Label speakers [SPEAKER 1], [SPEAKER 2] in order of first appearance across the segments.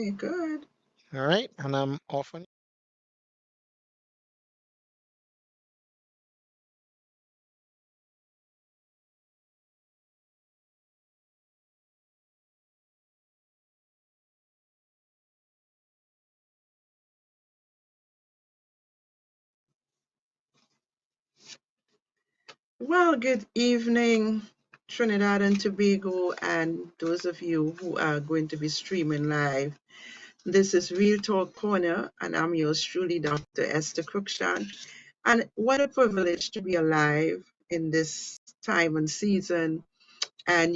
[SPEAKER 1] Okay, good.
[SPEAKER 2] All right, and I'm off on.
[SPEAKER 1] Well, good evening, Trinidad and Tobago, and those of you who are going to be streaming live. This is Real Talk Corner, and I'm yours truly, Dr. Esther Cruikshank. And what a privilege to be alive in this time and season. And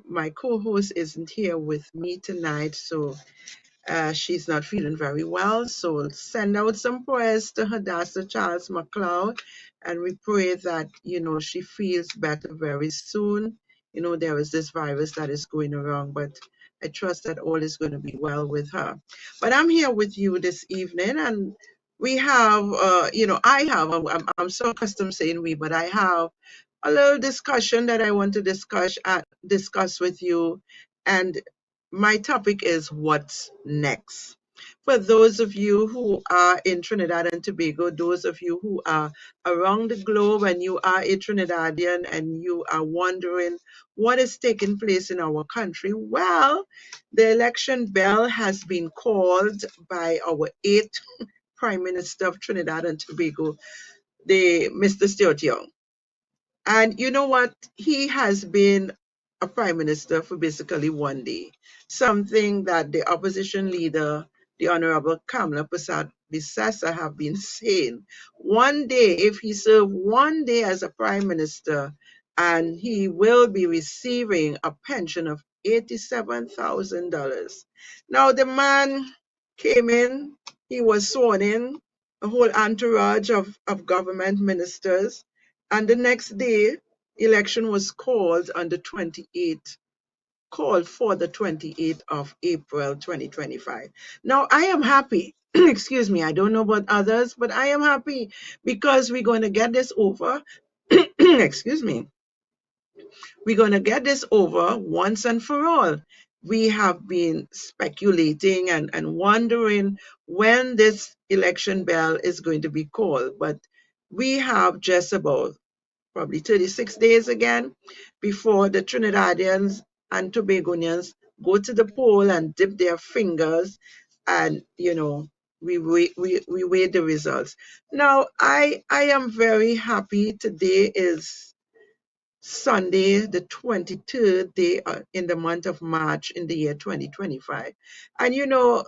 [SPEAKER 1] my co-host isn't here with me tonight, so she's not feeling very well, so send out some prayers to Hadassah Charles McLeod, and we pray that she feels better very soon. There is this virus that is going around, but I trust that all is going to be well with her. But I'm here with you this evening, and we have, I'm so accustomed saying we, but I have a little discussion that I want to discuss with you, and my topic is what's next. For those of you who are in Trinidad and Tobago, those of you who are around the globe and you are a Trinidadian and you are wondering what is taking place in our country, well, the election bell has been called by our eighth Prime Minister of Trinidad and Tobago, the Mr. Stuart Young. And you know what? He has been a prime minister for basically one day, something that the opposition leader, the Honorable Kamla Prasad Bisesa, have been saying. One day, if he served one day as a prime minister, and he will be receiving a pension of $87,000. Now, the man came in, he was sworn in, a whole entourage of government ministers, and the next day, election was called on the 28th, called for the 28th of April 2025. Now, I am happy. Excuse me, I don't know about others, but I am happy because we're going to get this over. Excuse me. We're going to get this over once and for all. We have been speculating and wondering when this election bell is going to be called, but we have just about probably 36 days again before the Trinidadians and Tobagonians go to the poll and dip their fingers, and we wait the results. Now I am very happy. Today is Sunday, the 23rd day in the month of March in the year 2025. And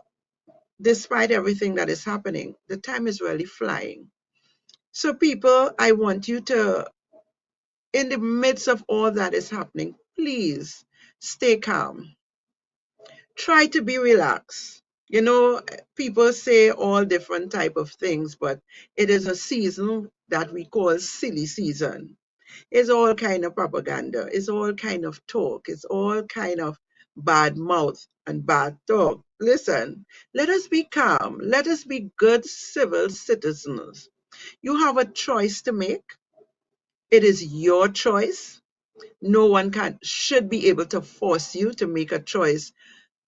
[SPEAKER 1] despite everything that is happening, the time is really flying. So people, I want you to, in the midst of all that is happening, please stay calm. Try to be relaxed. People say all different type of things, but it is a season that we call silly season. It's all kind of propaganda. It's all kind of talk. It's all kind of bad mouth and bad talk. Listen, let us be calm. Let us be good civil citizens. You have a choice to make. It is your choice. No one should be able to force you to make a choice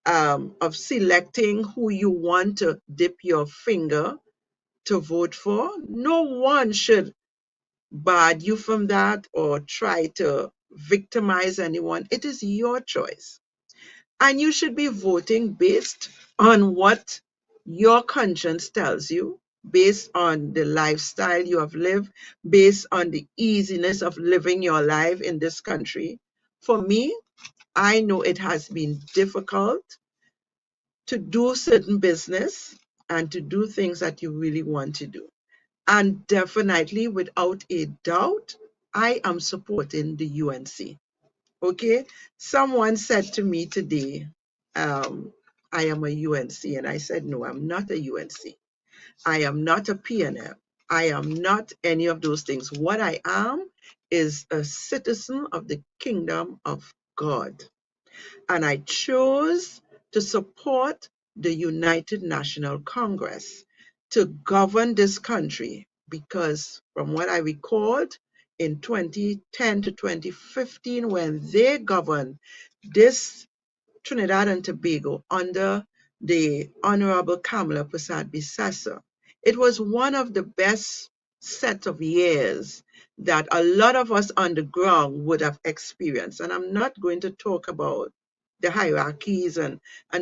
[SPEAKER 1] of selecting who you want to dip your finger to vote for. No one should bar you from that or try to victimize anyone. It is your choice. And you should be voting based on what your conscience tells you, based on the lifestyle you have lived, based on the easiness of living your life in this country. For me, I know it has been difficult to do certain business and to do things that you really want to do. And definitely, without a doubt, I am supporting the UNC. Okay? Someone said to me today, I am a UNC. And I said, no, I'm not a UNC. I am not a PNL. I am not any of those things. What I am is a citizen of the kingdom of God. And I chose to support the United National Congress to govern this country because, from what I recalled, in 2010 to 2015, when they governed this Trinidad and Tobago under the Honorable Kamala Prasad Bisasa. It was one of the best set of years that a lot of us on the ground would have experienced. And I'm not going to talk about the hierarchies and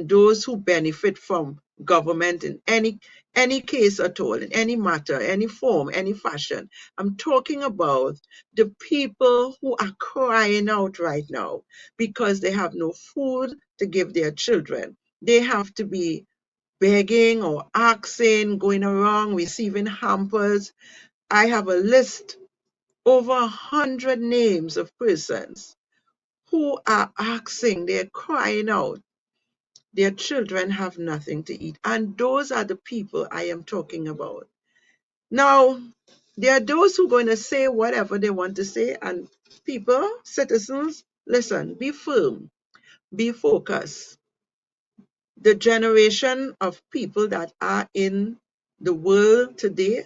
[SPEAKER 1] those who benefit from government in any case at all, in any matter, any form, any fashion. I'm talking about the people who are crying out right now because they have no food to give their children. They have to be begging or asking, going around, receiving hampers. I have a list over 100 names of persons who are asking, they're crying out. Their children have nothing to eat. And those are the people I am talking about. Now, there are those who are going to say whatever they want to say, and people, citizens, listen, be firm, be focused. The generation of people that are in the world today,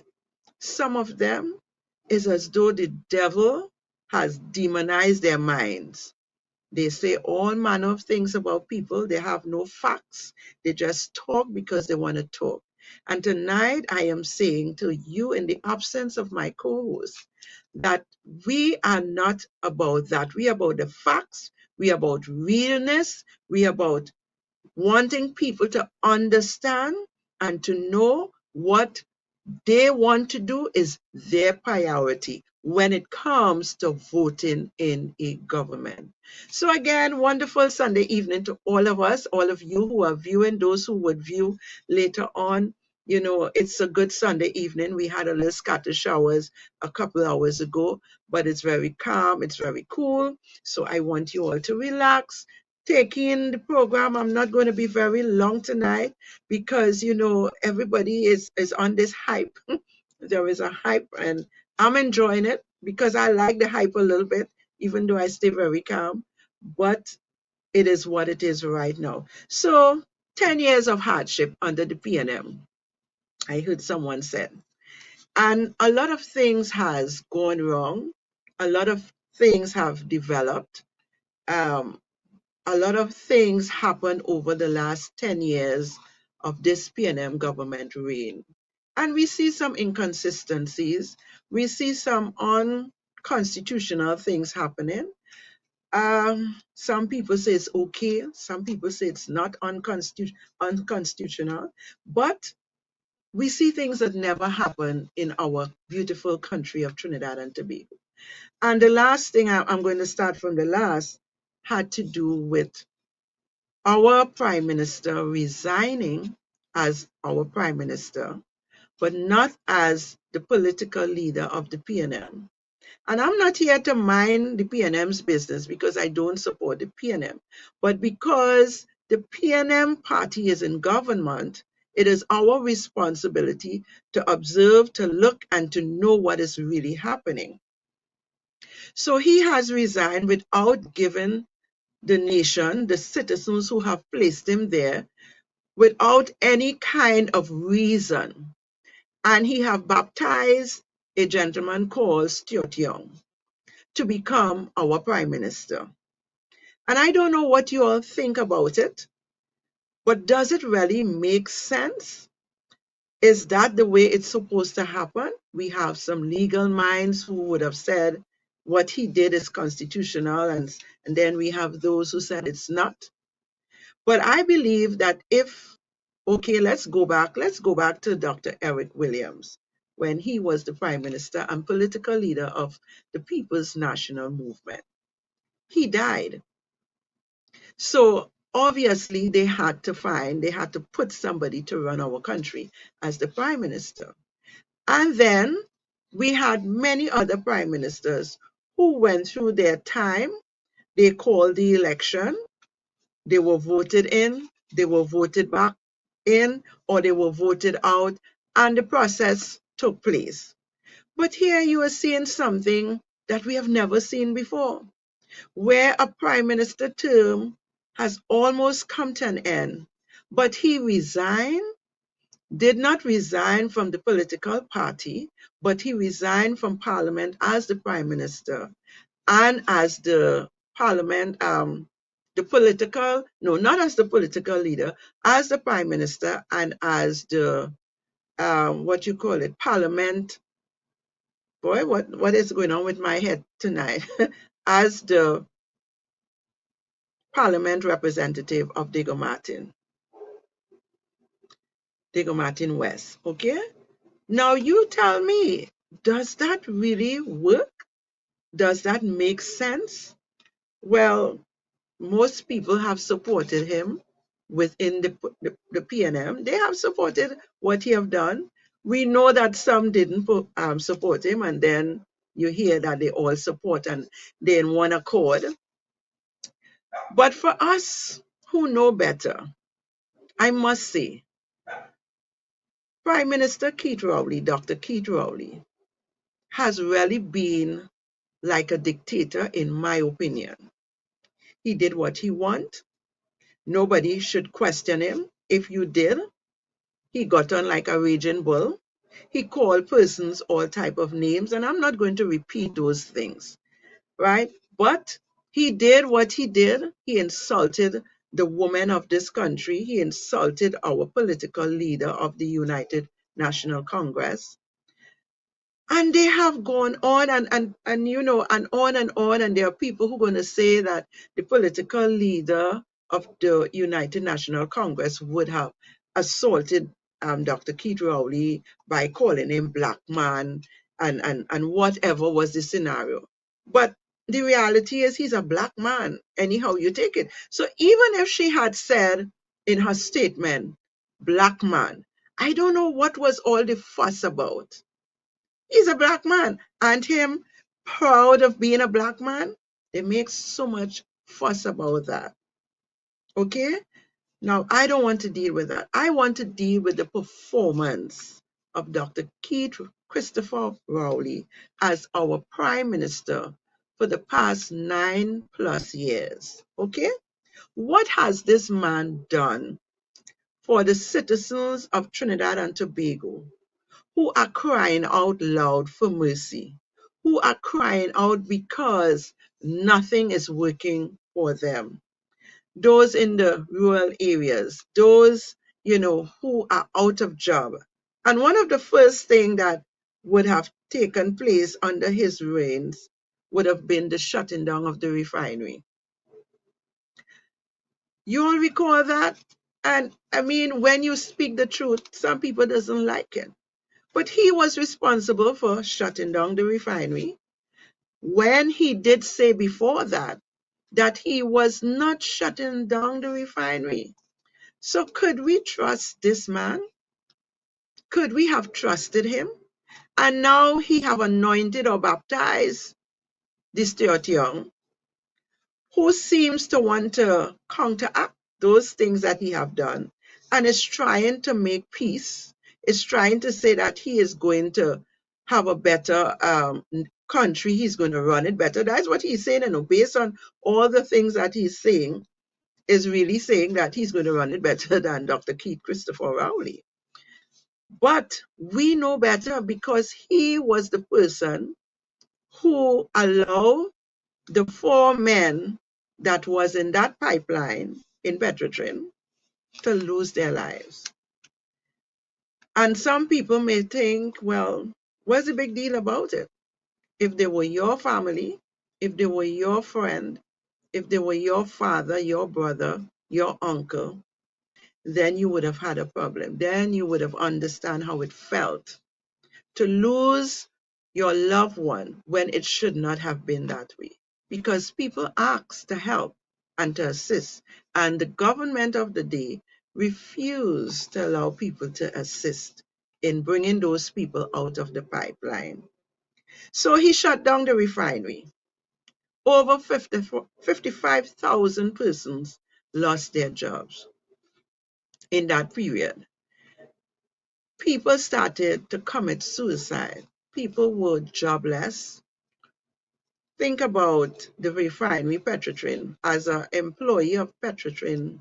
[SPEAKER 1] some of them is as though the devil has demonized their minds. They say all manner of things about people. They have no facts. They just talk because they want to talk. And tonight I am saying to you, in the absence of my co-host, that we are not about that. We are about the facts. We are about realness. We are about wanting people to understand and to know what they want to do is their priority when it comes to voting in a government. So again, wonderful Sunday evening to all of us, all of you who are viewing, those who would view later on. You know, it's a good Sunday evening. We had a little scattered showers a couple hours ago, but it's very calm, it's very cool. So I want you all to relax, take in the program. I'm not going to be very long tonight because you know everybody is on this hype. There is a hype and I'm enjoying it because I like the hype a little bit, even though I stay very calm. But it is what it is right now. So 10 years of hardship under the PNM, I heard someone said. And a lot of things has gone wrong. A lot of things have developed. Um, a lot of things happened over the last 10 years of this PNM government reign. And we see some inconsistencies. We see some unconstitutional things happening. Some people say it's okay. Some people say it's not unconstitutional. But we see things that never happen in our beautiful country of Trinidad and Tobago. And the last thing, I'm going to start from the last, had to do with our Prime Minister resigning as our Prime Minister, but not as the political leader of the PNM. And I'm not here to mind the PNM's business because I don't support the PNM, but because the PNM party is in government, it is our responsibility to observe, to look, and to know what is really happening. So he has resigned without giving the nation, the citizens who have placed him there, without any kind of reason. And he have baptized a gentleman called Stuart Young to become our prime minister. And I don't know what you all think about it, but does it really make sense? Is that the way it's supposed to happen? We have some legal minds who would have said what he did is constitutional, and then we have those who said it's not. But I believe that okay, let's go back to Dr. Eric Williams when he was the prime minister and political leader of the People's National Movement. He died. So obviously they had to put somebody to run our country as the prime minister. And then we had many other prime ministers who went through their time. They called the election. They were voted in, they were voted back in, or they were voted out, and the process took place. But here you are seeing something that we have never seen before, where a prime minister term has almost come to an end, but he resigned, did not resign from the political party, but he resigned from parliament as the prime minister and as the parliament the political, no, not as the political leader, as the prime minister and as the, what you call it, parliament. Boy, what is going on with my head tonight? As the parliament representative of Diego Martin West, okay? Now you tell me, does that really work? Does that make sense? Well, most people have supported him within the PNM. They have supported what he have done. We know that some didn't support him, and then you hear that they all support and they're in one accord. But for us who know better, I must say, Prime Minister Keith Rowley, Dr. Keith Rowley, has really been like a dictator, in my opinion. He did what he want. Nobody should question him. If you did, he got on like a raging bull. He called persons all type of names, and I'm not going to repeat those things, right? But he did what he did. He insulted the women of this country. He insulted our political leader of the United National Congress. And they have gone on and you know, and on, and there are people who are going to say that the political leader of the United National Congress would have assaulted Dr. Keith Rowley by calling him black man and whatever was the scenario. But the reality is he's a black man, anyhow you take it. So even if she had said in her statement, black man, I don't know what was all the fuss about. He's a black man, and him proud of being a black man. They make so much fuss about that. Okay? Now, I don't want to deal with that. I want to deal with the performance of Dr. Keith Christopher Rowley as our Prime Minister for the past 9+ years. Okay? What has this man done for the citizens of Trinidad and Tobago, who are crying out loud for mercy, who are crying out because nothing is working for them? Those in the rural areas, those, you know, who are out of job. And one of the first things that would have taken place under his reigns would have been the shutting down of the refinery. You all recall that? And I mean, when you speak the truth, some people doesn't like it. But he was responsible for shutting down the refinery when he did say before that he was not shutting down the refinery. So could we trust this man? Could we have trusted him? And now he have anointed or baptized this Stuart Young, who seems to want to counteract those things that he have done and is trying to make peace, is trying to say that he is going to have a better country, he's going to run it better. That's what he's saying, and based on all the things that he's saying, is really saying that he's going to run it better than Dr. Keith Christopher Rowley. But we know better because he was the person who allowed the 4 men that was in that pipeline in Petrotrin to lose their lives. And some people may think, well, what's the big deal about it? If they were your family, if they were your friend, if they were your father, your brother, your uncle, then you would have had a problem. Then you would have understand how it felt to lose your loved one when it should not have been that way. Because people asked to help and to assist, and the government of the day refused to allow people to assist in bringing those people out of the pipeline. So he shut down the refinery. Over 55,000 persons lost their jobs in that period. People started to commit suicide. People were jobless. Think about the refinery Petrotrin. As an employee of Petrotrin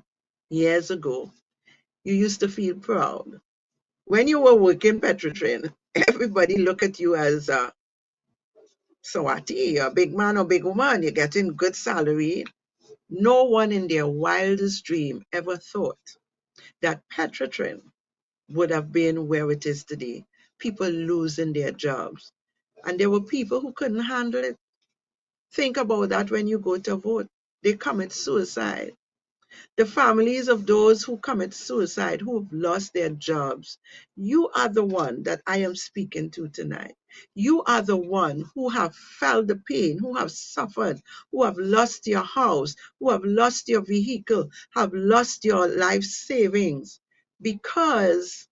[SPEAKER 1] years ago, you used to feel proud. When you were working Petrotrin, everybody looked at you as a Swati, a big man or big woman. You're getting good salary. No one in their wildest dream ever thought that Petrotrin would have been where it is today. People losing their jobs. And there were people who couldn't handle it. Think about that when you go to vote. They commit suicide. The families of those who commit suicide, who have lost their jobs, you are the one that I am speaking to tonight. You are the one who have felt the pain, who have suffered, who have lost your house, who have lost your vehicle, have lost your life savings because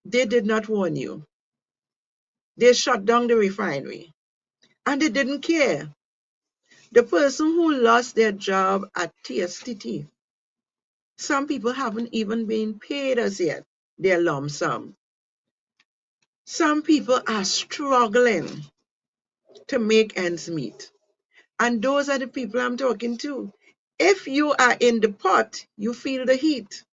[SPEAKER 1] they did not warn you. They shut down the refinery and they didn't care. The person who lost their job at TSTT, some people haven't even been paid as yet their lump sum. Some people are struggling to make ends meet. And those are the people I'm talking to. If you are in the pot, you feel the heat.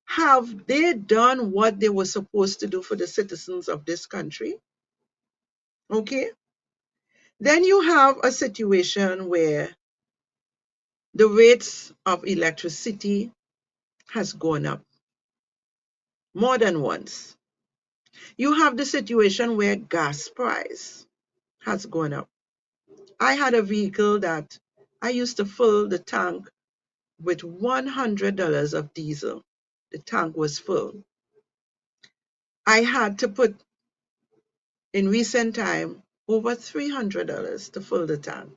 [SPEAKER 1] Have they done what they were supposed to do for the citizens of this country? Okay. Then you have a situation where the rates of electricity has gone up more than once. You have the situation where gas price has gone up. I had a vehicle that I used to fill the tank with $100 of diesel. The tank was full. I had to put in recent time over $300 to fill the tank.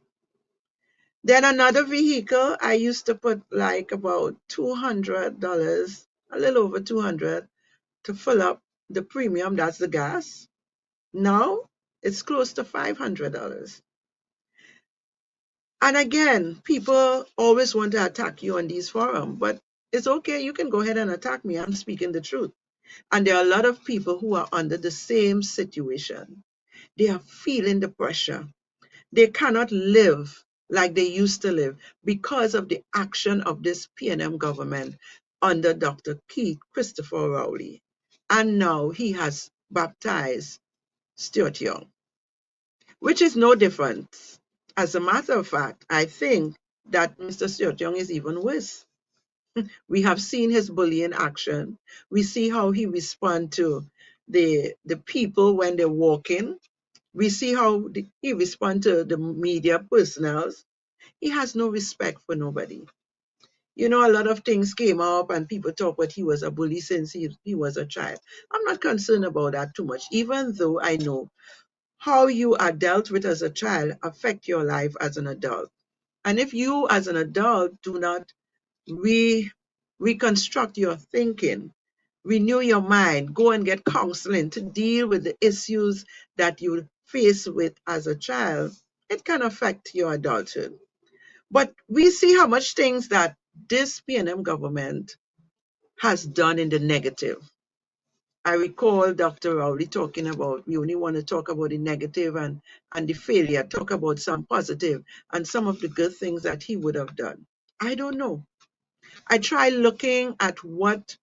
[SPEAKER 1] Then another vehicle, I used to put like about $200, a little over 200 to fill up the premium, that's the gas. Now it's close to $500. And again, people always want to attack you on these forums, but it's okay. You can go ahead and attack me. I'm speaking the truth. And there are a lot of people who are under the same situation. They are feeling the pressure. They cannot live like they used to live because of the action of this PNM government under Dr. Keith Christopher Rowley. And now he has baptized Stuart Young, which is no different. As a matter of fact, I think that Mr. Stuart Young is even worse. We have seen his bullying action. We see how he responds to the people when they're walking. We see how he responds to the media personals. He has no respect for nobody. You know, a lot of things came up and people talk about he was a bully since he was a child. I'm not concerned about that too much, even though I know how you are dealt with as a child affect your life as an adult. And if you as an adult do not reconstruct your thinking, renew your mind, go and get counseling to deal with the issues that you face with as a child, it can affect your adulthood. But we see how much things that this PNM government has done in the negative. I recall Dr. Rowley talking about, we only want to talk about the negative and the failure, talk about some positive and some of the good things that he would have done. I don't know. I try looking at what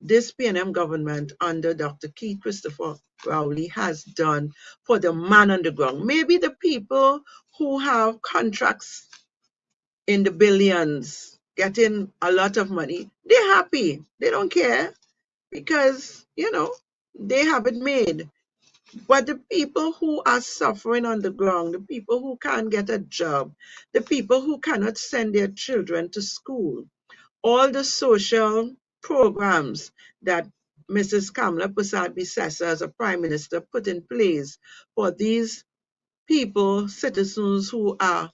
[SPEAKER 1] this PNM government under Dr. Keith Christopher Rowley has done for the man on the ground. Maybe the people who have contracts in the billions, getting a lot of money, they're happy. They don't care because, you know, they have it made. But the people who are suffering on the ground, the people who can't get a job, the people who cannot send their children to school, all the social programs that Mrs. Kamla Persad-Bissessar as a prime minister put in place for these people, citizens who are,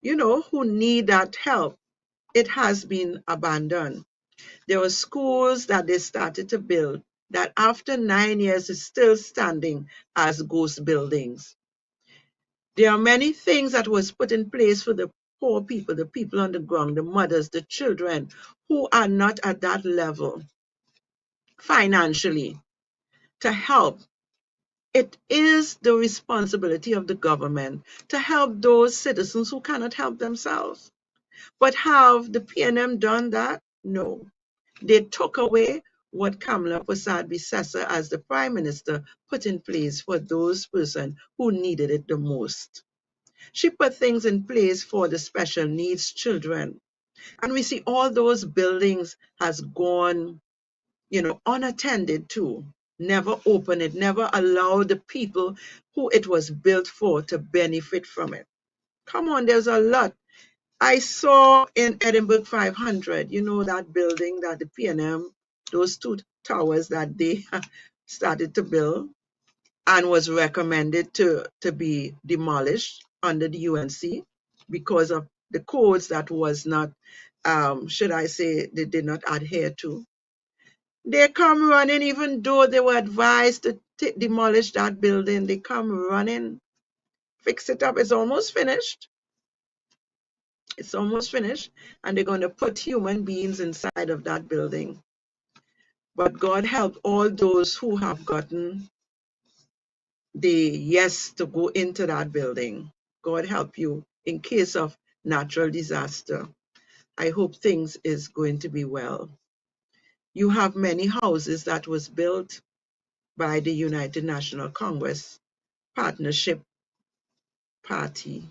[SPEAKER 1] you know, who need that help, it has been abandoned. There were schools that they started to build that after 9 years is still standing as ghost buildings. There are many things that was put in place for the poor people, the people on the ground, the mothers, the children who are not at that level financially to help. It is the responsibility of the government to help those citizens who cannot help themselves. But have the PNM done that? No. They took away what Kamla Persad-Bissessar as the prime minister put in place for those persons who needed it the most. She put things in place for the special needs children. And we see all those buildings has gone, unattended to, never opened it, never allowed the people who it was built for to benefit from it. Come on, there's a lot. I saw in Edinburgh 500, that building that the P&M, those two towers that they started to build and was recommended to be demolished under the UNC because of the codes that was not, should I say, they did not adhere to. They come running, even though they were advised to demolish that building. They come running, fix it up. It's almost finished. It's almost finished. And they're going to put human beings inside of that building. But God help all those who have gotten the yes to go into that building. God help you in case of natural disaster. I hope things is going to be well. You have many houses that was built by the United National Congress Partnership Party.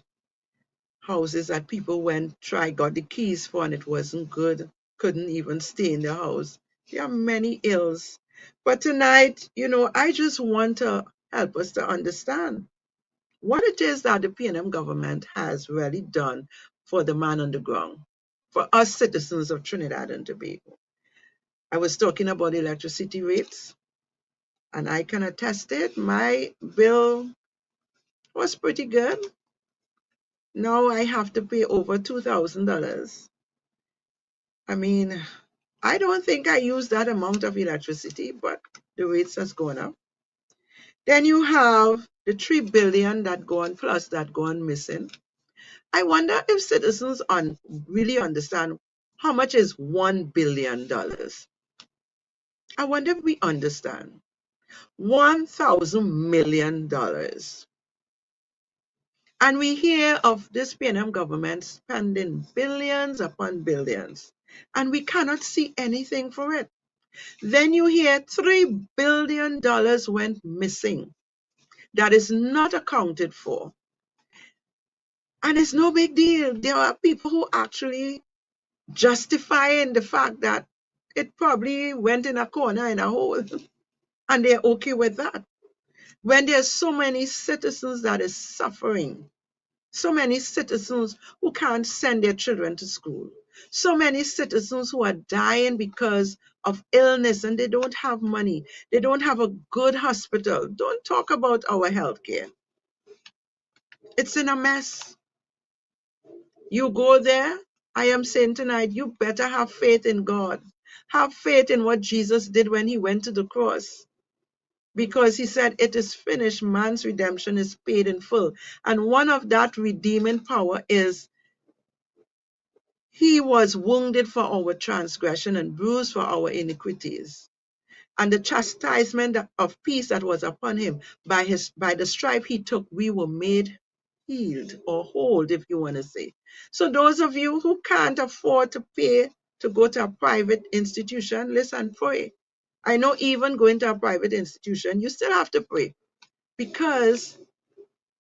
[SPEAKER 1] Houses that people got the keys for and it wasn't good, couldn't even stay in the house. There are many ills. But tonight, I just want to help us to understand what it is that the P&M government has really done for the man on the ground, for us citizens of Trinidad and Tobago. I was talking about electricity rates, and I can attest it. My bill was pretty good. Now I have to pay over $2,000. I mean, I don't think I use that amount of electricity, but the rates has gone up. Then you have the $3 billion that gone missing. I wonder if citizens really understand how much is $1 billion. I wonder if we understand. $1,000 million. And we hear of this P&M government spending billions upon billions, and we cannot see anything for it. Then you hear $3 billion went missing. That is not accounted for. And it's no big deal. There are people who actually justifying the fact that it probably went in a corner in a hole, and they're okay with that. When there's so many citizens that is suffering, so many citizens who can't send their children to school, so many citizens who are dying because of illness and they don't have money, they don't have a good hospital. Don't talk about our healthcare. It's in a mess. You go there, I am saying tonight, you better have faith in God. Have faith in what Jesus did when he went to the cross. Because he said, it is finished, man's redemption is paid in full. And one of that redeeming power is he was wounded for our transgression and bruised for our iniquities. And the chastisement of peace that was upon him, by the stripe he took, we were made healed or whole, if you want to say. So those of you who can't afford to pay to go to a private institution, listen, pray. I know even going to a private institution, you still have to pray because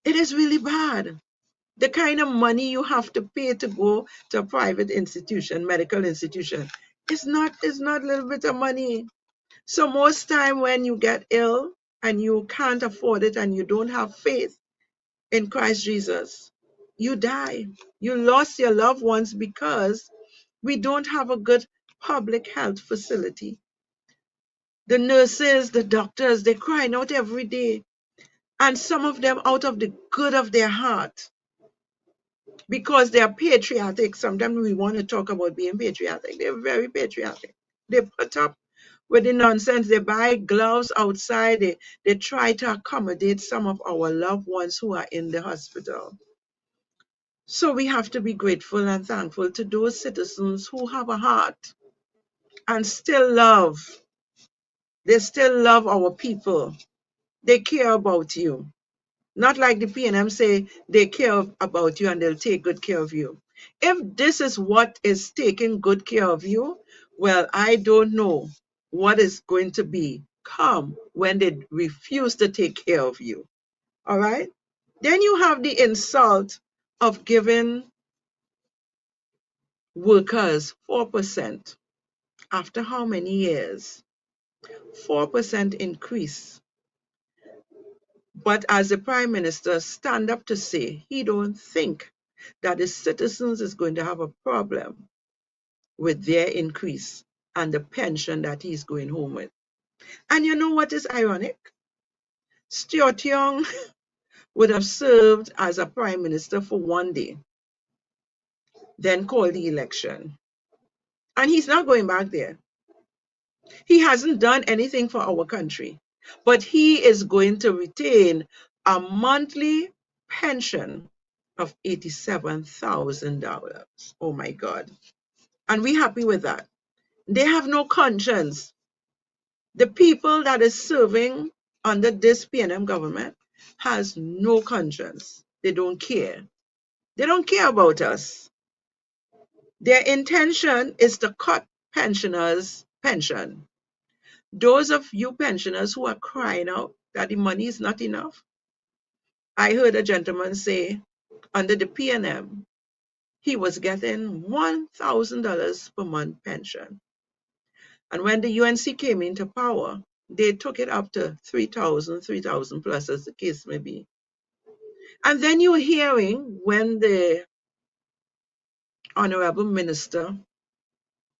[SPEAKER 1] it is really bad. The kind of money you have to pay to go to a private institution, medical institution, is not a little bit of money. So most time when you get ill and you can't afford it and you don't have faith in Christ Jesus, you die. You lost your loved ones because we don't have a good public health facility. The nurses, the doctors, they're crying out every day. And some of them out of the good of their heart, because they are patriotic. Sometimes we want to talk about being patriotic. They're very patriotic. They put up with the nonsense. They buy gloves outside. They try to accommodate some of our loved ones who are in the hospital. So we have to be grateful and thankful to those citizens who have a heart and still love. They still love our people. They care about you. Not like the P&M say they care about you and they'll take good care of you. If this is what is taking good care of you, well, I don't know what is going to be come when they refuse to take care of you. All right? Then you have the insult of giving workers 4% after how many years? 4% increase. But as the Prime Minister stand up to say he don't think that the citizens is going to have a problem with their increase and the pension that he's going home with. And you know what is ironic? Stuart Young would have served as a Prime Minister for one day, then called the election. And he's not going back there. He hasn't done anything for our country, but he is going to retain a monthly pension of $87,000. Oh my God. And we happy with that. They have no conscience. The people that is serving under this PNM government has no conscience. They don't care. They don't care about us. Their intention is to cut pensioners' pension. Those of you pensioners who are crying out that the money is not enough, I heard a gentleman say under the PNM, he was getting $1,000 per month pension. And when the UNC came into power, they took it up to 3,000 plus, as the case may be. And then you're hearing when the Honorable Minister,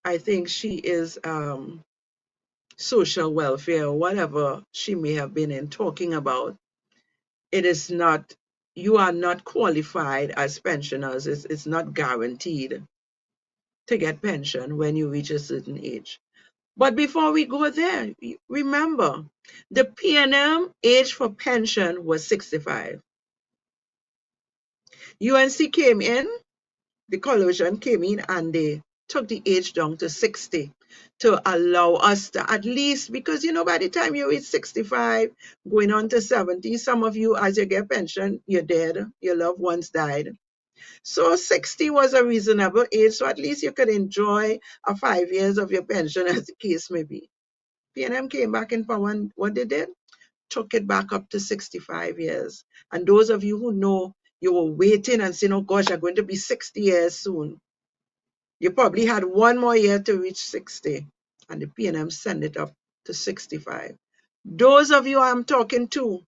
[SPEAKER 1] I think she is social welfare or whatever she may have been in talking about, it is not, you are not qualified as pensioners. It's not guaranteed to get pension when you reach a certain age. But before we go there, remember, the PNM age for pension was 65. UNC came in, the coalition came in, and they took the age down to 60 to allow us to at least, because by the time you reach 65, going on to 70, some of you, as you get pension, you're dead, your loved ones died. So 60 was a reasonable age, so at least you could enjoy 5 years of your pension, as the case may be. PNM came back in power, and what they did? Took it back up to 65 years. And those of you who know, you were waiting and saying, oh gosh, you're going to be 60 years soon. You probably had one more year to reach 60, and the PNM sent it up to 65. Those of you I'm talking to,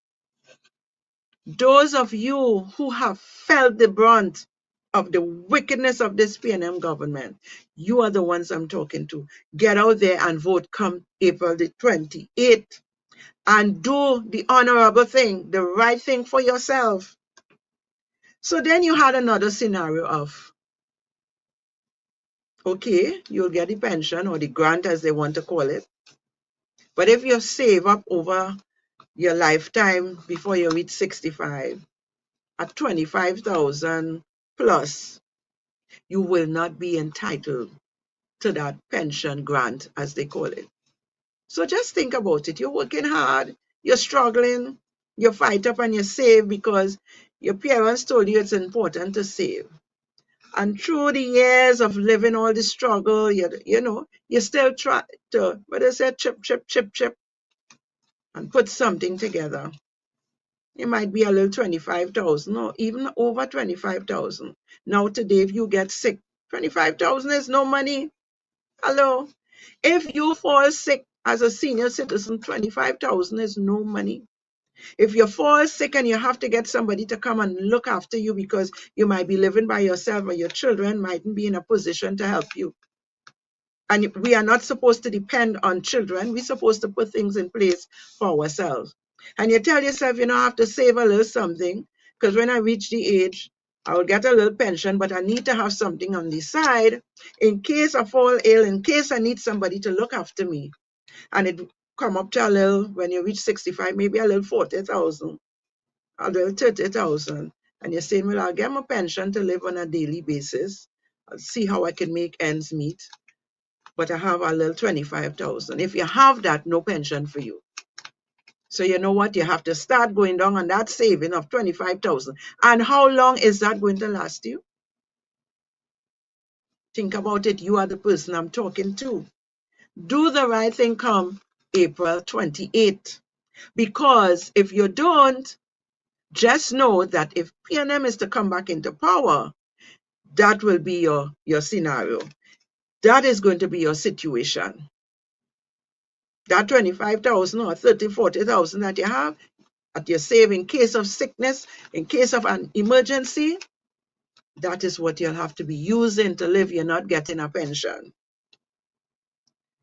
[SPEAKER 1] those of you who have felt the brunt of the wickedness of this PNM government, you are the ones I'm talking to. Get out there and vote come April the 28th and do the honorable thing, the right thing for yourself. So then you had another scenario of, okay, you'll get the pension or the grant as they want to call it. But if you save up over your lifetime before you reach 65 at 25,000 plus, you will not be entitled to that pension grant, as they call it. So just think about it. You're working hard, you're struggling, you fight up and you save because your parents told you it's important to save. And through the years of living all the struggle, you still try to, what is it, chip, and put something together. It might be a little 25,000 or even over 25,000. Now today, if you get sick, 25,000 is no money. Hello. If you fall sick as a senior citizen, 25,000 is no money. If you fall sick and you have to get somebody to come and look after you because you might be living by yourself or your children mightn't be in a position to help you. And we are not supposed to depend on children. We're supposed to put things in place for ourselves. And you tell yourself, I have to save a little something because when I reach the age, I will get a little pension, but I need to have something on the side in case I fall ill, in case I need somebody to look after me. And it come up to a little, when you reach 65, maybe a little 40,000, a little 30,000. And you're saying, well, I'll get my pension to live on a daily basis. I'll see how I can make ends meet. But I have a little 25,000. If you have that, no pension for you. So you know what? You have to start going down on that saving of 25,000. And how long is that going to last you? Think about it. You are the person I'm talking to. Do the right thing come April 28th. Because if you don't, Just know that if PNM is to come back into power, that will be your scenario. That is going to be your situation. That 25,000 or 30, 40,000 that you have, that you save in case of sickness, in case of an emergency, that is what you'll have to be using to live. You're not getting a pension.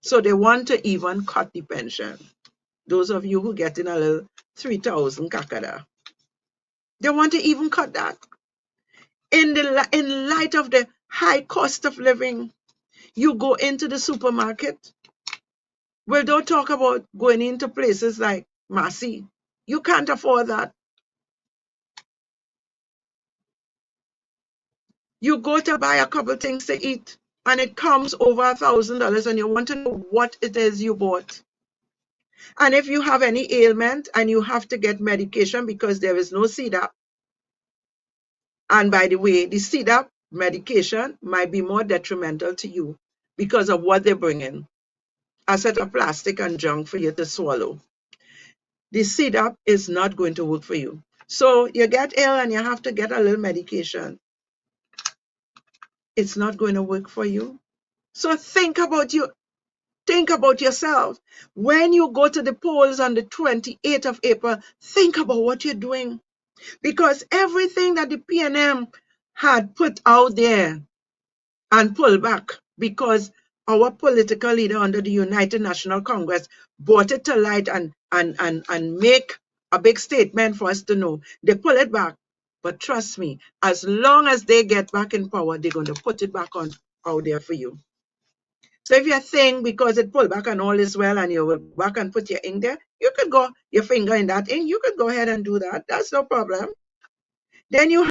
[SPEAKER 1] So they want to even cut the pension. Those of you who get in a little 3,000 kakada, they want to even cut that. In light of the high cost of living, you go into the supermarket. Well, don't talk about going into places like Massy. You can't afford that. You go to buy a couple things to eat, and it comes over $1,000, and you want to know what it is you bought. And if you have any ailment and you have to get medication because there is no CDAP, and by the way, the CDAP medication might be more detrimental to you because of what they bring in. A set of plastic and junk for you to swallow. The CDAP is not going to work for you. So you get ill and you have to get a little medication. It's not going to work for you. So think about you. Think about yourself. When you go to the polls on the 28th of April, think about what you're doing. Because everything that the PNM had put out there and pulled back, because our political leader under the United National Congress brought it to light and make a big statement for us to know. They pull it back. But trust me, as long as they get back in power, they're going to put it back on out there for you. So if you think because it pulled back and all is well and you will back and put your ink there, you could go your finger in that ink. You could go ahead and do that. That's no problem. Then you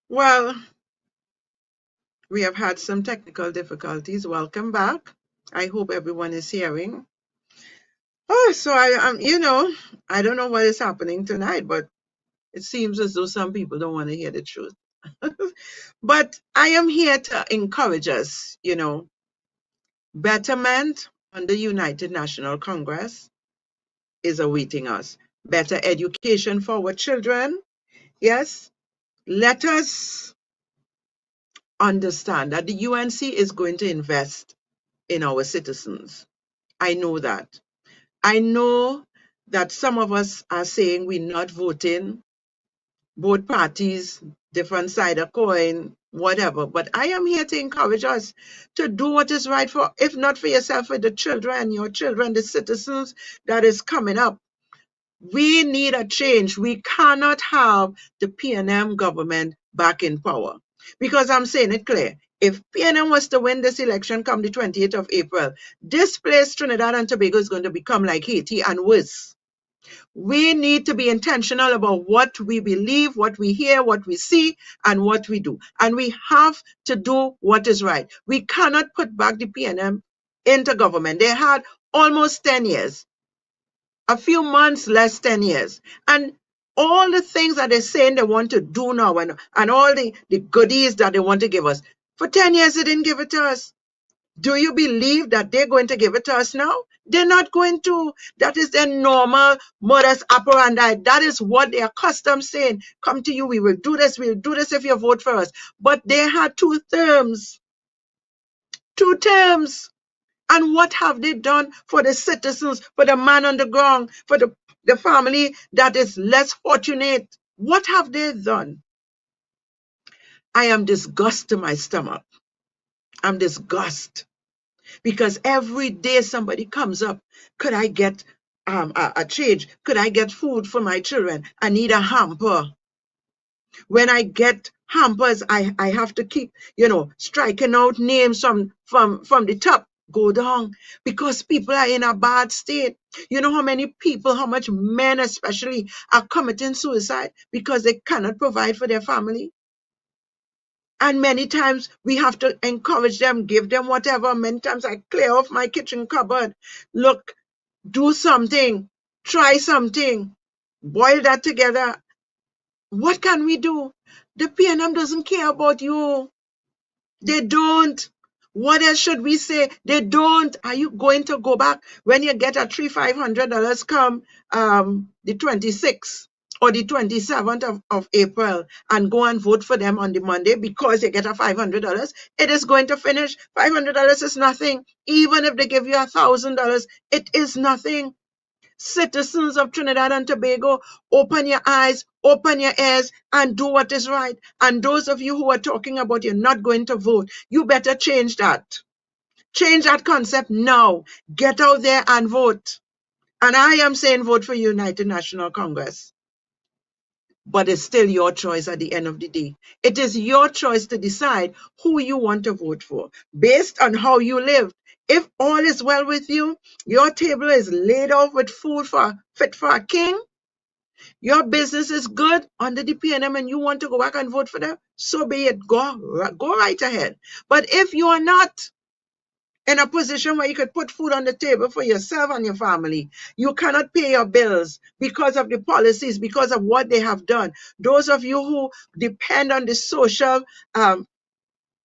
[SPEAKER 1] Well, we have had some technical difficulties. Welcome back. I hope everyone is hearing. Oh, so I don't know what is happening tonight, but it seems as though some people don't want to hear the truth. But I am here to encourage us, betterment on the United National Congress is awaiting us. Better education for our children. Yes, let us understand that the UNC is going to invest in our citizens. I know that. I know that some of us are saying we're not voting, both parties, different side of coin, whatever. But I am here to encourage us to do what is right for, if not for yourself, for the children, your children, the citizens that is coming up. We need a change. We cannot have the PNM government back in power. Because I'm saying it clear. If PNM was to win this election come the 28th of April, this place, Trinidad and Tobago, is going to become like Haiti and worse. We need to be intentional about what we believe, what we hear, what we see, and what we do. And we have to do what is right. We cannot put back the PNM into government. They had almost 10 years. A few months less 10 years. And all the things that they're saying they want to do now and all the goodies that they want to give us. For 10 years, they didn't give it to us. Do you believe that they're going to give it to us now? They're not going to. That is their normal modus operandi. That is what they're accustomed saying. Come to you, we will do this, we'll do this if you vote for us. But they had 2 terms. 2 terms. And what have they done for the citizens, for the man on the ground, for the family that is less fortunate? What have they done? I am disgusted to my stomach. I'm disgusted because every day somebody comes up. Could I get a change? Could I get food for my children? I need a hamper. When I get hampers, I have to keep, striking out names from the top, go down, because people are in a bad state. You know how many people, how much men especially, are committing suicide because they cannot provide for their family? And many times we have to encourage them, give them whatever. Many times I clear off my kitchen cupboard. Look, do something, try something, boil that together. What can we do? The PNM doesn't care about you. They don't. What else should we say? They don't. Are you going to go back when you get a $500 come the 26th or the 27th of April and go and vote for them on the Monday because you get a $500? It is going to finish. $500 is nothing. Even if they give you $1,000, it is nothing. Citizens of Trinidad and Tobago, open your eyes, open your ears, and do what is right. And those of you who are talking about you're not going to vote, you better change that. Change that concept now. Get out there and vote. And I am saying vote for United National Congress. But it's still your choice at the end of the day. It is your choice to decide who you want to vote for based on how you live. If all is well with you, your table is laid off with food fit for a king, your business is good under the PNM and you want to go back and vote for them, so be it. Go right ahead. But if you are not in a position where you could put food on the table for yourself and your family, you cannot pay your bills because of the policies, because of what they have done. Those of you who depend on the social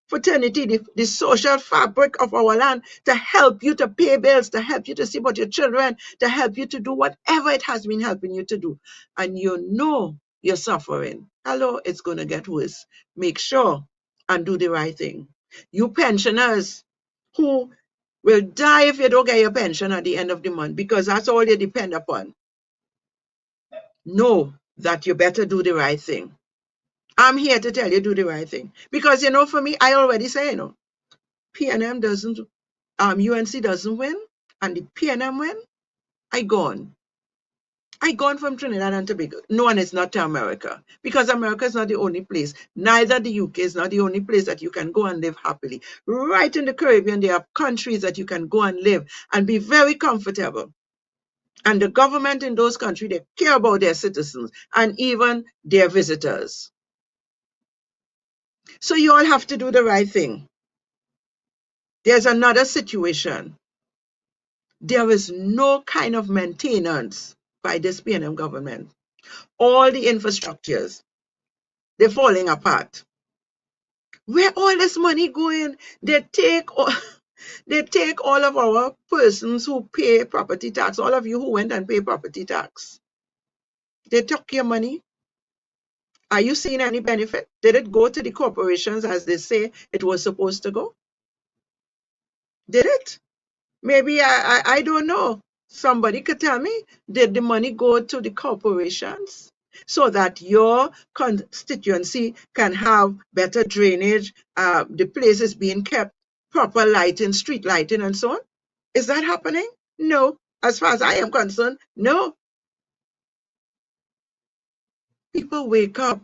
[SPEAKER 1] fraternity, the social fabric of our land to help you to pay bills, to help you to see about your children, to help you to do whatever it has been helping you to do. And you know you're suffering. Hello, it's going to get worse. Make sure and do the right thing. You pensioners who will die if you don't get your pension at the end of the month because that's all you depend upon. Know that you better do the right thing. I'm here to tell you do the right thing. Because, for me, I already say, PNM doesn't, UNC doesn't win, and the PNM win, I gone. I gone from Trinidad and Tobago. No, and it's not to America, because America is not the only place. Neither the UK is not the only place that you can go and live happily. Right in the Caribbean, there are countries that you can go and live and be very comfortable. And the government in those countries, they care about their citizens and even their visitors. So you all have to do the right thing. There's another situation. There is no kind of maintenance by this PNM government. All the infrastructures, they're falling apart. Where all this money going? They take all of our persons who pay property tax, all of you who went and pay property tax. They took your money. Are you seeing any benefit? Did it go to the corporations as they say it was supposed to go? Did it? Maybe I don't know. Somebody could tell me, did the money go to the corporations so that your constituency can have better drainage, the places being kept, proper lighting, street lighting, and so on? Is that happening? No. As far as I am concerned, no. People wake up.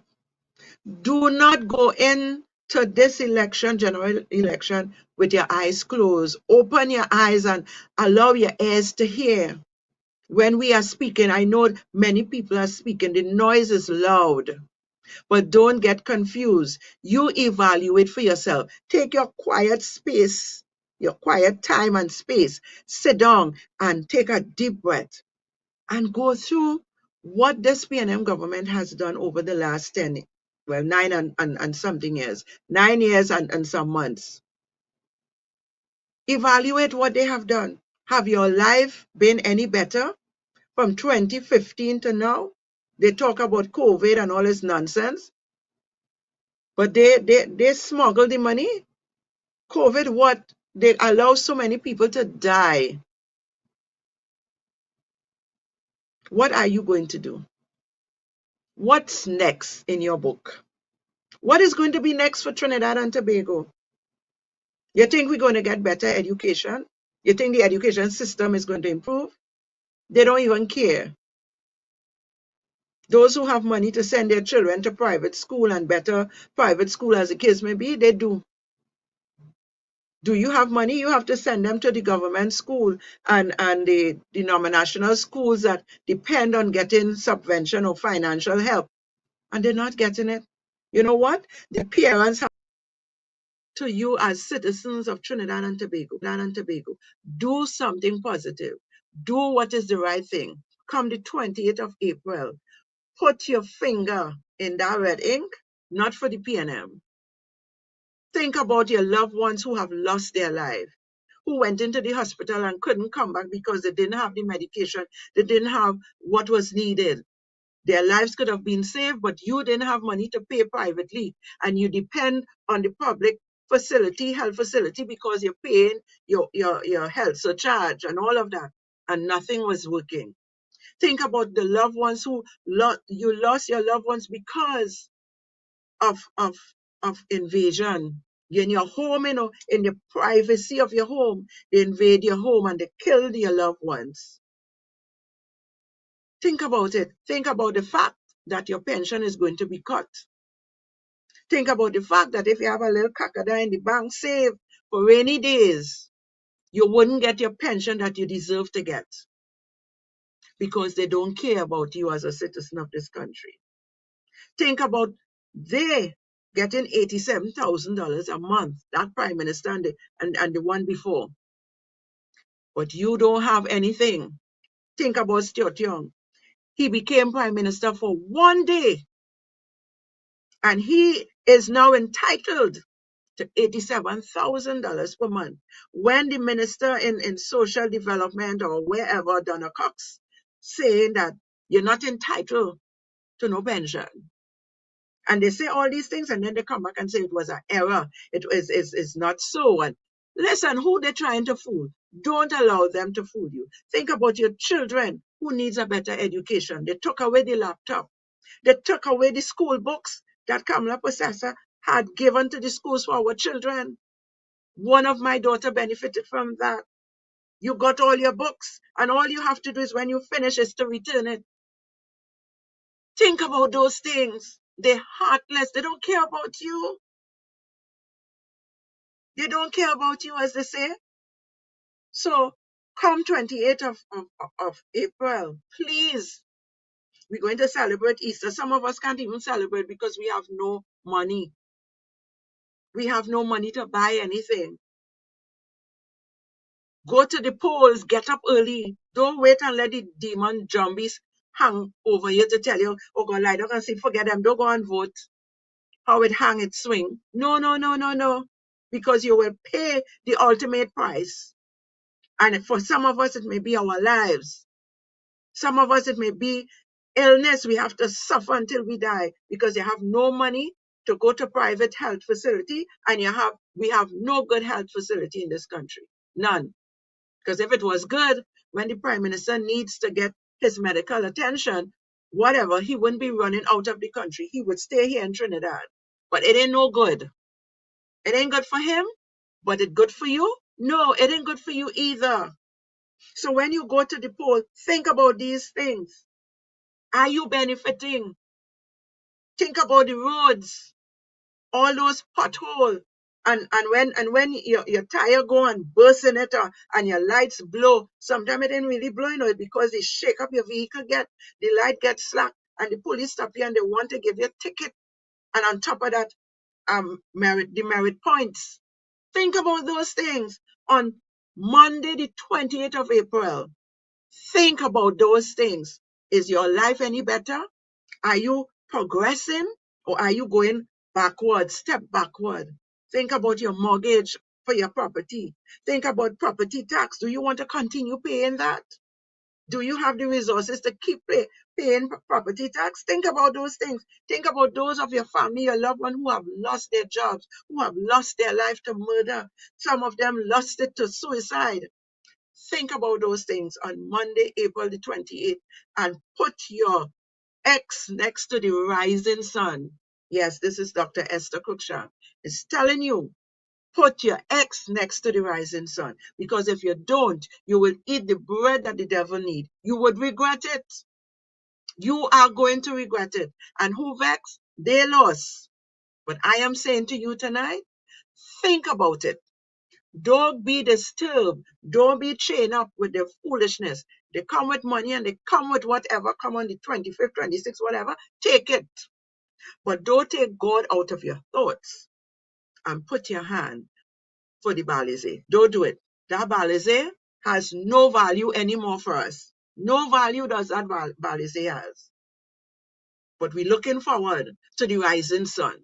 [SPEAKER 1] Do not go into this election, general election, with your eyes closed. Open your eyes and allow your ears to hear. When we are speaking, I know many people are speaking. The noise is loud, but don't get confused. You evaluate for yourself. Take your quiet space, your quiet time and space. Sit down and take a deep breath and go through what this PNM government has done over the last 10, well, 9 and something years, 9 years and some months. Evaluate what they have done. Have your life been any better from 2015 to now? They talk about COVID and all this nonsense, but they smuggle the money. COVID, what? They allow so many people to die. What are you going to do? What's next in your book? What is going to be next for Trinidad and Tobago? You think we're going to get better education? You think the education system is going to improve? They don't even care. Those who have money to send their children to private school and better private school as the case may be, they do. Do you have money? You have to send them to the government school and the denominational schools that depend on getting subvention or financial help. And they're not getting it. You know what? The parents have to you as citizens of Trinidad and Tobago. Do something positive. Do what is the right thing. Come the 28th of April, put your finger in that red ink, not for the PNM. Think about your loved ones who have lost their life, who went into the hospital and couldn't come back because they didn't have the medication, they didn't have what was needed. Their lives could have been saved, but you didn't have money to pay privately, and you depend on the public facility, health facility, because you're paying your health surcharge and all of that, and nothing was working. Think about the loved ones who you lost your loved ones because of invasion. You're in your home, in the privacy of your home, they invade your home and they kill your loved ones. Think about it. Think about the fact that your pension is going to be cut. Think about the fact that if you have a little kakada in the bank saved for rainy days, you wouldn't get your pension that you deserve to get because they don't care about you as a citizen of this country. Think about they getting $87,000 a month, that prime minister and the one before. But you don't have anything. Think about Stuart Young. He became prime minister for one day, and he is now entitled to $87,000 per month. When the minister in social development or wherever, Donna Cox, saying that you're not entitled to no pension. And they say all these things, and then they come back and say it was an error. It's not so. And listen, who they're trying to fool? Don't allow them to fool you. Think about your children who needs a better education. They took away the laptop. They took away the school books that Kamala Possessor had given to the schools for our children. One of my daughter benefited from that. You got all your books, and all you have to do is when you finish is to return it. Think about those things. They're heartless. They don't care about you. They don't care about you, as they say. So come 28th of April, please, we're going to celebrate Easter. Some of us can't even celebrate because we have no money. We have no money to buy anything. Go to the polls, get up early. Don't wait and let the demon zombies hang over you to tell you, oh God, lie down and say, forget them, don't go and vote. How it hang, it swing. No, no, no, no, no. Because you will pay the ultimate price. And for some of us, it may be our lives. Some of us, it may be illness. We have to suffer until we die because you have no money to go to private health facility, and we have no good health facility in this country. None. Because if it was good, when the prime minister needs to get his medical attention, whatever, he wouldn't be running out of the country. He would stay here in Trinidad. But it ain't no good. It ain't good for him, but it good for you? No, it ain't good for you either. So when you go to the poll, think about these things. Are you benefiting? Think about the roads, all those potholes. And when your tire go and burst in it, and your lights blow, sometimes it ain't really blowing, it's because they shake up your vehicle, the light gets slack, and the police stop you and they want to give you a ticket. And on top of that, the merit points. Think about those things. On Monday, the 28th of April, think about those things. Is your life any better? Are you progressing, or are you going backward, step backward? Think about your mortgage for your property. Think about property tax. Do you want to continue paying that? Do you have the resources to keep paying property tax? Think about those things. Think about those of your family, your loved one who have lost their jobs, who have lost their life to murder. Some of them lost it to suicide. Think about those things on Monday, April the 28th, and put your X next to the rising sun. Yes, this is Dr. Esther Cruikshank. It's telling you, put your X next to the rising sun. Because if you don't, you will eat the bread that the devil needs. You would regret it. You are going to regret it. And who vexed? They lost. But I am saying to you tonight, think about it. Don't be disturbed. Don't be chained up with their foolishness. They come with money and they come with whatever, come on the 25th, 26th, whatever, take it. But don't take God out of your thoughts and put your hand for the Balize. Don't do it. That Balize has no value anymore for us. No value does that Balize has. But we're looking forward to the rising sun.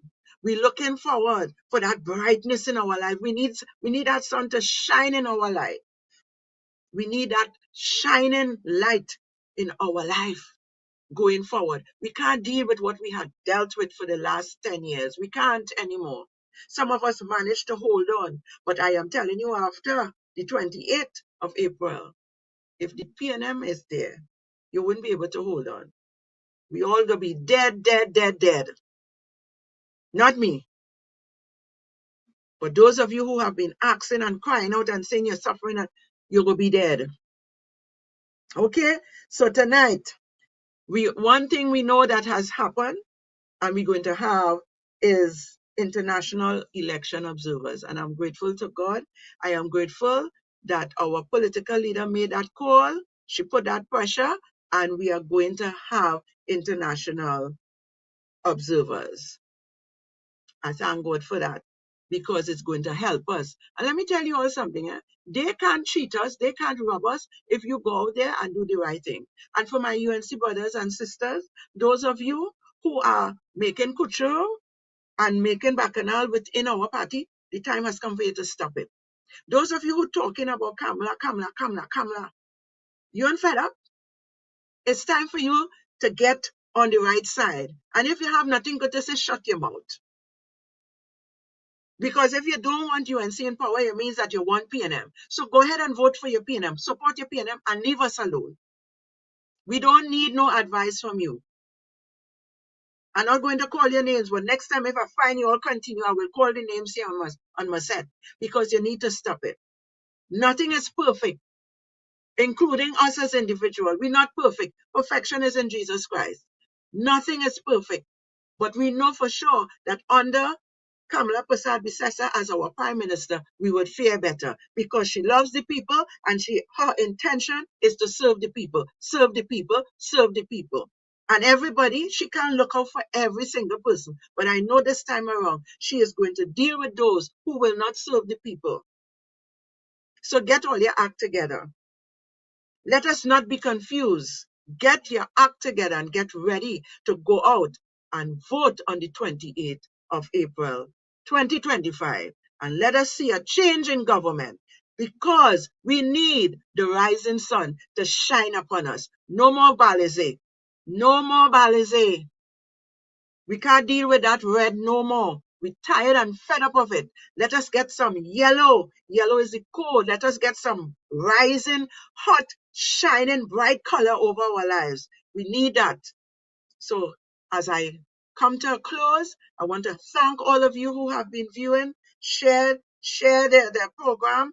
[SPEAKER 1] We're looking forward for that brightness in our life. We need that sun to shine in our life. We need that shining light in our life going forward. We can't deal with what we had dealt with for the last 10 years. We can't anymore. Some of us managed to hold on, but I am telling you, after the 28th of April, if the PNM is there, you wouldn't be able to hold on. We all gonna be dead, dead, dead, dead. Not me. But those of you who have been asking and crying out and saying you're suffering, you're gonna be dead. Okay? So tonight, one thing we know that has happened and we're going to have is international election observers. And I'm grateful to God. I am grateful that our political leader made that call. She put that pressure, and we are going to have international observers. I thank God for that, because it's going to help us. And let me tell you all something. They can't cheat us. They can't rob us if you go out there and do the right thing. And for my UNC brothers and sisters, those of you who are making couture and making bacchanal within our party, the time has come for you to stop it. Those of you who are talking about Kamala, you ain't fed up. It's time for you to get on the right side. And if you have nothing good to say, shut your mouth. Because if you don't want UNC in power, it means that you want PNM. So go ahead and vote for your PNM. Support your PNM and leave us alone. We don't need no advice from you. I'm not going to call your names, but next time if I find you all continue, I will call the names here on my set, because you need to stop it. Nothing is perfect, including us as individuals. We're not perfect. Perfection is in Jesus Christ. Nothing is perfect. But we know for sure that under Kamala Persad-Bissessar as our prime minister, we would fare better, because she loves the people and her intention is to serve the people, serve the people, serve the people. And everybody, she can't look out for every single person. But I know this time around, she is going to deal with those who will not serve the people. So get all your act together. Let us not be confused. Get your act together and get ready to go out and vote on the 28th of April, 2025. And let us see a change in government, because we need the rising sun to shine upon us. No more Balize. No more Balize. We can't deal with that red no more. We're tired and fed up of it. Let us get some yellow. Yellow is the cold. Let us get some rising, hot, shining, bright color over our lives. We need that. So as I come to a close, I want to thank all of you who have been viewing. Share their program.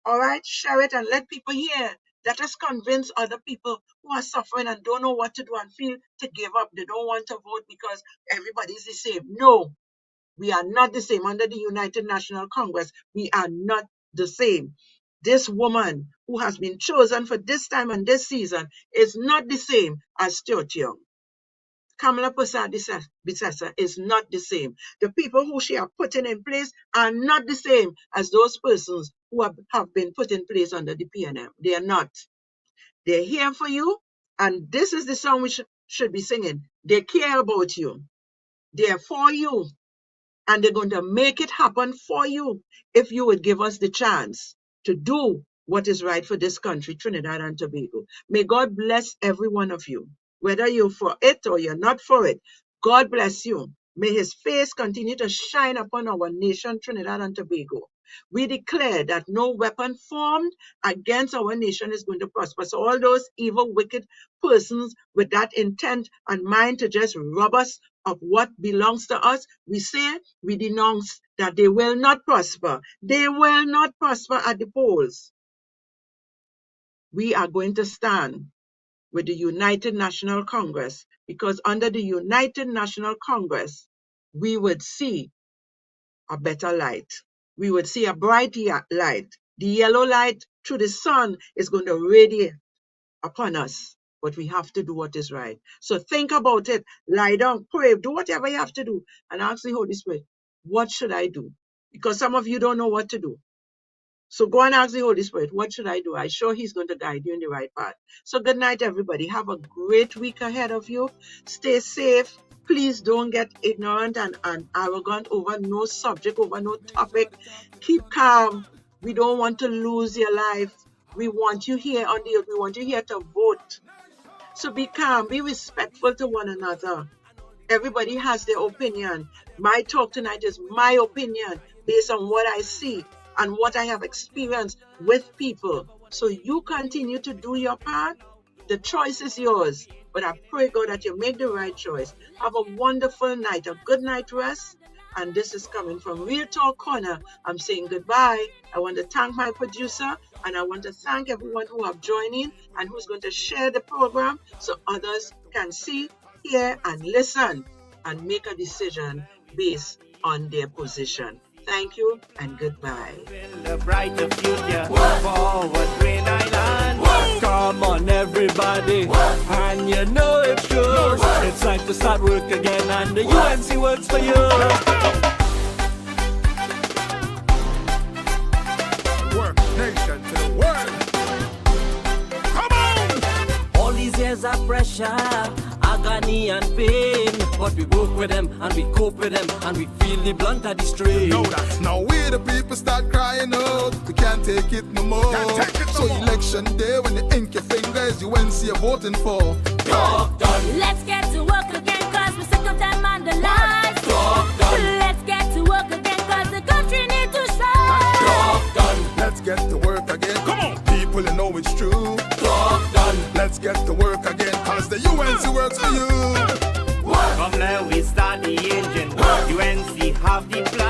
[SPEAKER 1] All right, share it and let people hear. Let us convince other people who are suffering and don't know what to do and feel to give up. They don't want to vote because everybody's the same. No, we are not the same. Under the United National Congress, we are not the same. This woman who has been chosen for this time and this season is not the same as Stuart Young. Kamala Persad-Bissessar is not the same. The people who she are putting in place are not the same as those persons who have been put in place under the PNM. They are not. They're here for you, and this is the song we should be singing. They care about you. They're for you, and they're going to make it happen for you if you would give us the chance to do what is right for this country, Trinidad and Tobago. May God bless every one of you. Whether you're for it or you're not for it, God bless you. May his face continue to shine upon our nation, Trinidad and Tobago. We declare that no weapon formed against our nation is going to prosper. So all those evil, wicked persons with that intent and mind to just rob us of what belongs to us, we say, we denounce that they will not prosper. They will not prosper at the polls. We are going to stand with the United National Congress, because under the United National Congress, we would see a better light. We would see a bright light. The yellow light through the sun is going to radiate upon us, but we have to do what is right. So think about it, lie down, pray, do whatever you have to do, and ask the Holy Spirit, what should I do? Because some of you don't know what to do. So go and ask the Holy Spirit, what should I do? I'm sure he's going to guide you in the right path. So good night, everybody. Have a great week ahead of you. Stay safe. Please don't get ignorant and arrogant over no subject, over no topic. Keep calm. We don't want to lose your life. We want you here on the earth. We want you here to vote. So be calm. Be respectful to one another. Everybody has their opinion. My talk tonight is my opinion based on what I see and what I have experienced with people. So you continue to do your part. The choice is yours. But I pray, God, that you make the right choice. Have a wonderful night, a good night rest. And this is coming from Real Talk Corner. I'm saying goodbye. I want to thank my producer, and I want to thank everyone who have joined in and who's going to share the program so others can see, hear, and listen and make a decision based on their position. Thank you and goodbye.
[SPEAKER 3] The brighter future, forward Green Island. Come on everybody, and you know it's true. It's time to start work again, and the UNC works for you.
[SPEAKER 4] Work nation to the world. Come on!
[SPEAKER 3] All these years of pressure, agony and pain, but we work with them and we cope with them and we feel the blunt of the strain.
[SPEAKER 4] No, that's now we the people start crying out. We can't take it no more. So election day when you ink your fingers, UNC you're voting for.
[SPEAKER 3] Talk done.
[SPEAKER 5] Let's get to work again, cause we're sick of them and the lies.
[SPEAKER 3] Talk done.
[SPEAKER 5] Let's get to work again, cause the country needs to shine.
[SPEAKER 3] Talk done.
[SPEAKER 4] Let's get to work again. Come on, people, you know it's true.
[SPEAKER 3] Talk done.
[SPEAKER 4] Let's get to work again, cause the UNC works for you.
[SPEAKER 3] From now we start the engine. UNC have the plan.